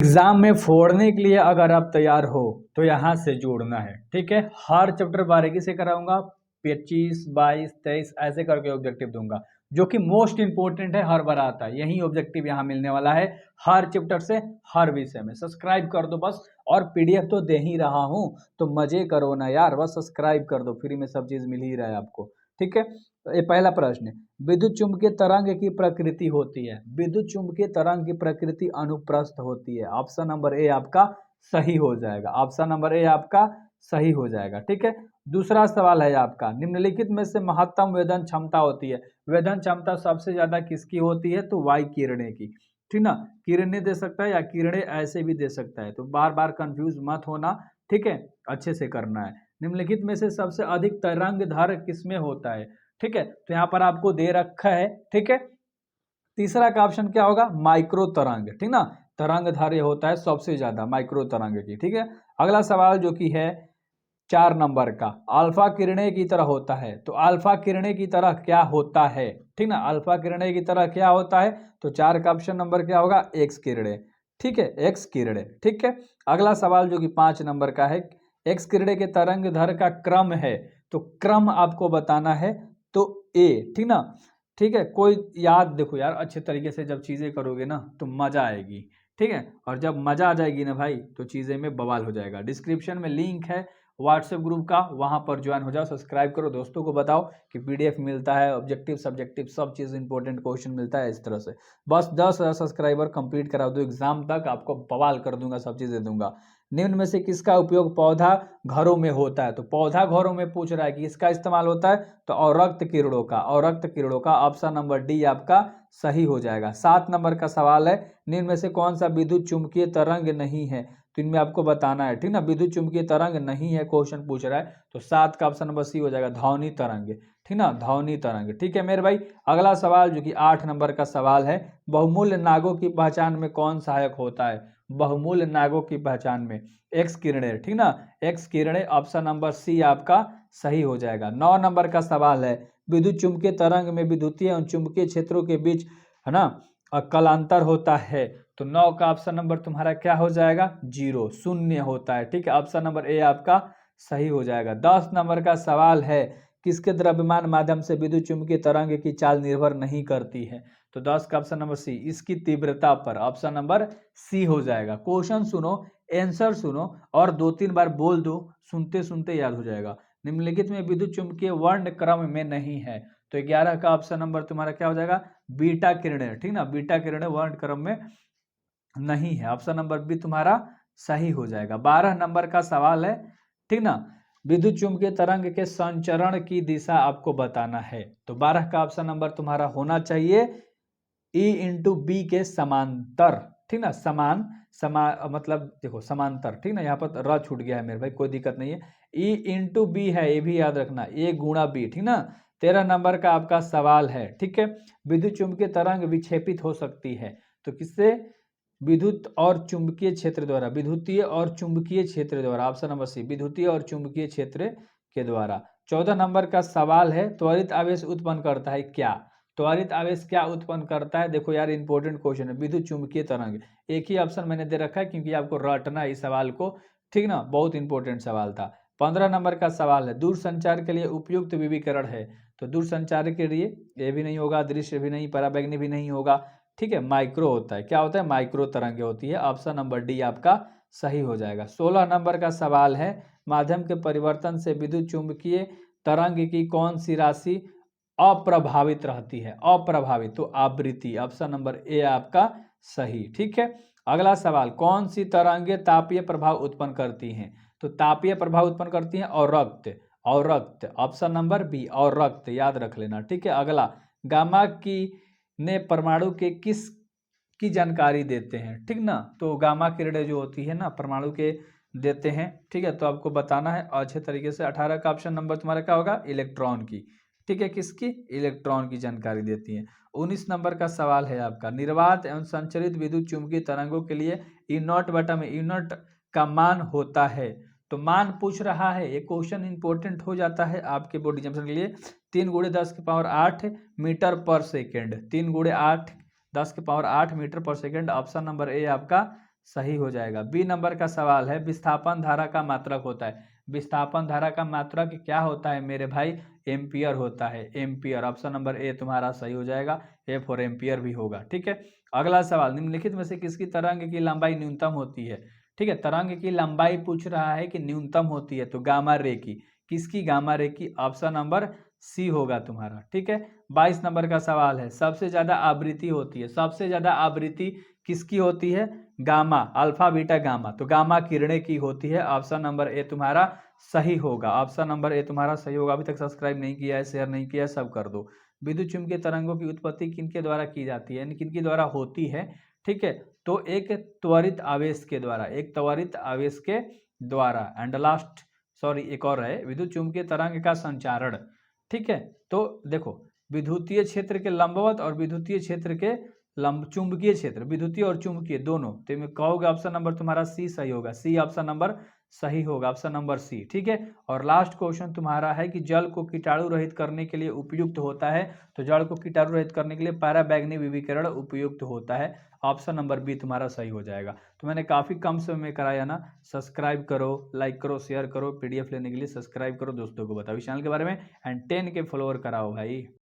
Exam में फोड़ने के लिए अगर आप तैयार हो तो यहाँ से जोड़ना है, ठीक है। हर चैप्टर बारीकी से कराऊंगा, 25, 22, 23 ऐसे करके ऑब्जेक्टिव दूंगा, जो कि मोस्ट इंपोर्टेंट है, हर बार आता है यही ऑब्जेक्टिव यहाँ मिलने वाला है हर चैप्टर से, हर विषय में। सब्सक्राइब कर दो बस, और पीडीएफ तो दे ही रहा हूँ तो मजे करो ना यार, बस सब्सक्राइब कर दो, फ्री में सब चीज मिल ही रहा है आपको, ठीक है। तो ये पहला प्रश्न है, विद्युत चुम्बकीय तरंग की प्रकृति होती है, विद्युत चुम्बकीय तरंग की प्रकृति अनुप्रस्थ होती है। ऑप्शन नंबर ए आपका सही हो जाएगा, ऑप्शन नंबर ए आपका सही हो जाएगा, ठीक है। दूसरा सवाल है आपका, निम्नलिखित में से महत्तम वेदन क्षमता होती है, वेदन क्षमता सबसे ज्यादा किसकी होती है, तो वाई किरणें की, ठीक ना। किरणें दे सकता है या किरणें ऐसे भी दे सकता है, तो बार बार कंफ्यूज मत होना, ठीक है, अच्छे से करना है। निम्नलिखित में से सबसे अधिक तरंग धार किसमें होता है, ठीक है, तो यहाँ पर आपको दे रखा है, ठीक है। तीसरा का ऑप्शन क्या होगा, माइक्रो तरंग, ठीक ना, तरंग धार्य होता है सबसे ज्यादा माइक्रो तरंग की, ठीक है। अगला सवाल जो कि है 4 नंबर का, अल्फा किरणें की तरह होता है, तो अल्फा किरणें की तरह क्या होता है, ठीक ना, अल्फा किरणें की तरह क्या होता है, तो 4 का ऑप्शन नंबर क्या होगा, एक्स किरणें, ठीक है, एक्स किरणें, ठीक है। अगला सवाल जो कि 5 नंबर का है, एक्स किरणें के तरंग दैर्घ्य का क्रम है, तो क्रम आपको बताना है, तो ए, ठीक ना, ठीक है। कोई याद देखो यार, अच्छे तरीके से जब चीजें करोगे ना तो मजा आएगी, ठीक है, और जब मजा आ जाएगी ना भाई तो चीजें में बवाल हो जाएगा। डिस्क्रिप्शन में लिंक है व्हाट्सएप ग्रुप का, वहां पर ज्वाइन हो जाओ, सब्सक्राइब करो, दोस्तों को बताओ कि पीडीएफ मिलता है, ऑब्जेक्टिव सब्जेक्टिव सब चीज इंपॉर्टेंट क्वेश्चन मिलता है इस तरह से। बस 10,000 सब्सक्राइबर कंप्लीट करा दो, एग्जाम तक आपको बवाल कर दूंगा, सब चीज दे दूंगा। निम्न में से किसका उपयोग पौधा घरों में होता है, तो पौधा घरों में पूछ रहा है कि इसका इस्तेमाल होता है, तो अवरक्त किरणों का, अवरक्त किरणों का, ऑप्शन नंबर डी आपका सही हो जाएगा। 7 नंबर का सवाल है, निम्न में से कौन सा विद्युत चुंबकीय तरंग नहीं है, तो इनमें आपको बताना है, ठीक ना, विद्युत चुंबकीय तरंग नहीं है क्वेश्चन पूछ रहा है, तो 7 का ऑप्शन नंबर सी हो जाएगा, ध्वनि तरंग, ठीक ना, ध्वनि तरंग, ठीक है मेरे भाई। अगला सवाल जो कि 8 नंबर का सवाल है, बहुमूल्य नागों की पहचान में कौन सहायक होता है, बहुमूल्य नागों की पहचान में एक्स किरणें, ठीक ना, एक्स किरणें, ऑप्शन नंबर सी आपका सही हो जाएगा। 9 नंबर का सवाल है, विद्युत चुंबकीय तरंग में विद्युतीय और चुंबकीय क्षेत्रों के बीच, है ना, कलांतर होता है, तो 9 का ऑप्शन नंबर तुम्हारा क्या हो जाएगा, 0, शून्य होता है, ठीक है, ऑप्शन नंबर ए आपका सही हो जाएगा। 10 नंबर का सवाल है, किसके द्रव्यमान माध्यम से विद्युत चुंबकीय तरंग की चाल निर्भर नहीं करती है, तो 10 का ऑप्शन नंबर सी, इसकी तीव्रता पर, ऑप्शन नंबर सी हो जाएगा। क्वेश्चन सुनो, आंसर सुनो और 2-3 बार बोल दो, सुनते सुनते याद हो जाएगा। निम्नलिखित में विद्युत चुंबकीय वर्ण क्रम में नहीं है, तो 11 का ऑप्शन नंबर तुम्हारा क्या हो जाएगा, बीटा किरणें, ठीक ना, बीटा किरणें वर्ण क्रम में नहीं है, ऑप्शन नंबर बी तुम्हारा सही हो जाएगा। 12 नंबर का सवाल है, ठीक ना, विद्युत चुंबकीय तरंग के संचरण की दिशा आपको बताना है, तो 12 का ऑप्शन नंबर तुम्हारा होना चाहिए ई इंटू बी के समांतर, ठीक ना, मतलब देखो समांतर, ठीक ना, यहाँ पर र छूट गया है मेरे भाई, कोई दिक्कत नहीं है, ई इंटू बी है, ये भी याद रखना, ए गुणा बी, ठीक ना। 13 नंबर का आपका सवाल है, ठीक है, विद्युत चुंबकीय तरंग विक्षेपित हो सकती है, तो किससे, विद्युत और चुंबकीय क्षेत्र द्वारा, विद्युतीय और चुंबकीय क्षेत्र द्वारा, ऑप्शन नंबर सी, विद्युतीय और चुंबकीय क्षेत्र के द्वारा। 14 नंबर का सवाल है, त्वरित आवेश उत्पन्न करता है क्या, त्वरित आवेश क्या उत्पन्न करता है, देखो यार इंपॉर्टेंट क्वेश्चन है, विद्युत चुंबकीय तरंग, एक ही ऑप्शन मैंने दे रखा है क्योंकि आपको रटना है इस सवाल को, ठीक ना, बहुत इंपॉर्टेंट सवाल था। 15 नंबर का सवाल है, दूरसंचार के लिए उपयुक्त विकिरण है, तो दूरसंचार के लिए ये भी नहीं होगा, दृश्य भी नहीं, पराबैंगनी भी नहीं होगा, ठीक है, माइक्रो होता है, क्या होता है, माइक्रो तरंगे होती है, ऑप्शन नंबर डी आपका सही हो जाएगा। 16 नंबर का सवाल है, माध्यम के परिवर्तन से विद्युत चुंबकीय तरंग की कौन सी राशि अप्रभावित रहती है, अप्रभावित, तो आवृत्ति, ऑप्शन नंबर ए आपका सही, ठीक है। अगला सवाल, कौन सी तरंगे तापीय प्रभाव उत्पन्न करती हैं, तो तापीय प्रभाव उत्पन्न करती हैं और रक्त, और रक्त, ऑप्शन नंबर बी, और रक्त याद रख लेना, ठीक है। अगला, गामा की ने परमाणु के किस की जानकारी देते हैं, ठीक ना, तो गामा किरणें जो होती है ना परमाणु के देते हैं, ठीक है, तो आपको बताना है अच्छे तरीके से। 18 का ऑप्शन नंबर तुम्हारा क्या होगा, इलेक्ट्रॉन की, ठीक है, किसकी, इलेक्ट्रॉन की जानकारी देती है। 19 नंबर का सवाल है आपका, निर्वात एवं संचरित विद्युत चुंबकीय तरंगों के लिए ई नॉट बटा में ई नॉट का मान होता है, तो मान पूछ रहा है, ये क्वेश्चन इंपॉर्टेंट हो जाता है आपके बोर्ड एग्जामिनेशन के लिए। 3 × 10⁸ मीटर पर सेकेंड, 3 × 8 10⁸ मीटर पर सेकेंड, ऑप्शन नंबर ए आपका सही हो जाएगा। बी नंबर का सवाल है, विस्थापन धारा का मात्रक होता है। विस्थापन धारा का मात्रक क्या होता है मेरे भाई? एम्पियर होता है, एम्पियर। ऑप्शन नंबर ए तुम्हारा सही हो जाएगा, ए फॉर एम्पियर भी होगा। ठीक है, अगला सवाल, निम्नलिखित में से किसकी तरंग की लंबाई न्यूनतम होती है? ठीक है, तरंग की लंबाई पूछ रहा है कि न्यूनतम होती है, तो गामा रे की। किसकी? गामा रे की। ऑप्शन नंबर सी होगा तुम्हारा। ठीक है, 22 नंबर का सवाल है, सबसे ज्यादा आवृत्ति होती है, सबसे ज्यादा आवृत्ति किसकी होती है? गामा, अल्फा बीटा गामा, तो गामा किरणें की होती है। ऑप्शन नंबर ए तुम्हारा सही होगा, ऑप्शन नंबर ए तुम्हारा सही होगा। अभी तक सब्सक्राइब नहीं किया है, शेयर नहीं किया है, सब कर दो। विद्युत चुम्बकीय तरंगों की उत्पत्ति किनके द्वारा की जाती है, यानी किनके द्वारा होती है? ठीक है, तो एक त्वरित आवेश के द्वारा, एक त्वरित आवेश के द्वारा। एंड लास्ट, सॉरी, एक और है, विद्युत चुम्बकीय तरंग का संचारण। ठीक है, तो देखो, विद्युतीय क्षेत्र के लंबवत और विद्युतीय क्षेत्र के चुंबकीय क्षेत्र, विद्युतीय और चुंबकीय दोनों, तो मैं कहोगे ऑप्शन नंबर तुम्हारा सी सही होगा। सी ऑप्शन नंबर सही होगा, ऑप्शन नंबर सी। ठीक है, और लास्ट क्वेश्चन तुम्हारा है कि जल को कीटाणु रहित करने के लिए उपयुक्त होता है, तो जल को कीटाणु रहित करने के लिए पैराबैंगनी विकिरण उपयुक्त होता है। ऑप्शन नंबर बी तुम्हारा सही हो जाएगा। तो मैंने काफी कम समय में कराया ना। सब्सक्राइब करो, लाइक करो, शेयर करो, पीडीएफ लेने के लिए सब्सक्राइब करो, दोस्तों को बताओ इस चैनल के बारे में, एंड 10 के फॉलोअर कराओ भाई।